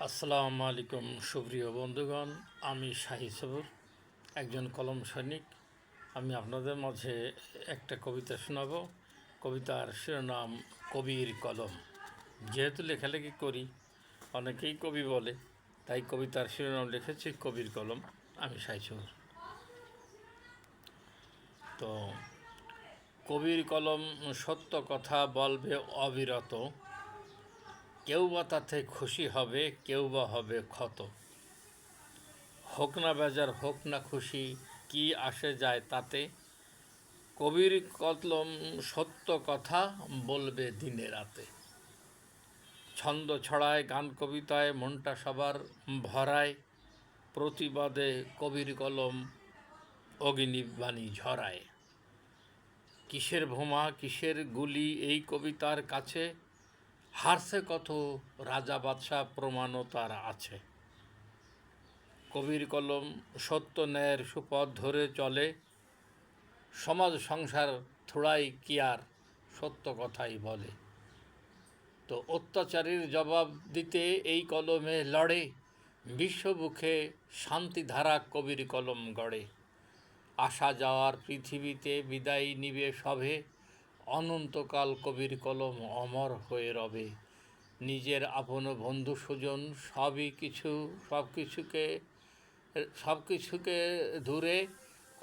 আসসালামু আলাইকুম সুপ্রিয় বন্ধুগণ, আমি শাহী সবুর, একজন কলম সৈনিক। আমি আপনাদের মাঝে একটা কবিতা শোনাব। কবিতার শিরোনাম কবির কলম। যেহেতু লেখালেখি করি, অনেকেই কবি বলে, তাই কবিতার শিরোনাম লিখেছি কবির কলম। আমি শাহী সবুর। তো কবির কলম সত্য কথা বলবে অবিরত, কেউ বা তাতে খুশি হবে, কেউ বা হবে ক্ষত। হোক না বেজার, হোক না খুশি, কি আসে যায় তাতে। কবির কলম সত্য কথা বলবে দিনে রাতে। ছন্দ ছড়ায়, গান কবিতায় মনটা সবার ভরায়, প্রতিবাদে কবির কলম অগ্নিবাণী ঝরায়। কিসের ভোমা, কিসের গুলি এই কবিতার কাছে, হারছে কত রাজা বাদশাহ, প্রমাণও তার আছে। কবির কলম সত্য ন্যায়ের সুপথ ধরে চলে, সমাজ সংসার থোড়াই কি আর সত্য কথাই বলে। তো অত্যাচারীর জবাব দিতে এই কলমে লড়ে, বিশ্ববুকে শান্তিধারা কবির কলম গড়ে। আসা যাওয়ার পৃথিবীতে বিদায় নিবে সবে, অনন্তকাল কবির কলম অমর হয়ে রবে। নিজের আপন বন্ধু সুজন সব কিছুকে দূরে,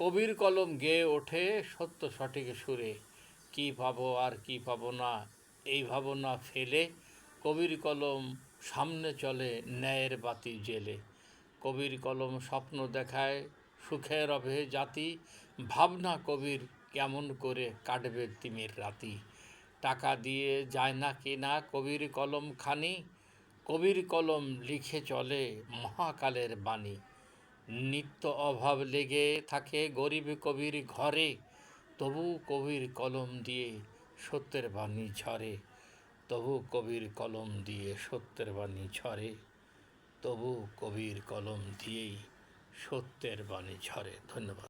কবির কলম গেয়ে ওঠে সত্য সঠিক সুরে। কি পাবো আর কি পাবো না, এই ভাবনা ফেলে, কবির কলম সামনে চলে ন্যায়ের বাতি জেলে। কবির কলম স্বপ্ন দেখায় সুখে রবে জাতি, ভাবনা কবির কেমন করে কাটবে তিমির রাতি। টাকা দিয়ে যায় না কেনা কবির কলম খানি, কবির কলম লিখে চলে মহাকালের বাণী। নিত্য অভাব লেগে থাকে গরিব কবির ঘরে, তবু কবির কলম দিয়ে সত্যের বাণী ঝরে। তবু কবির কলম দিয়ে সত্যের বাণী ঝরে। তবু কবির কলম দিয়েই সত্যের বাণী ঝরে। ধন্যবাদ।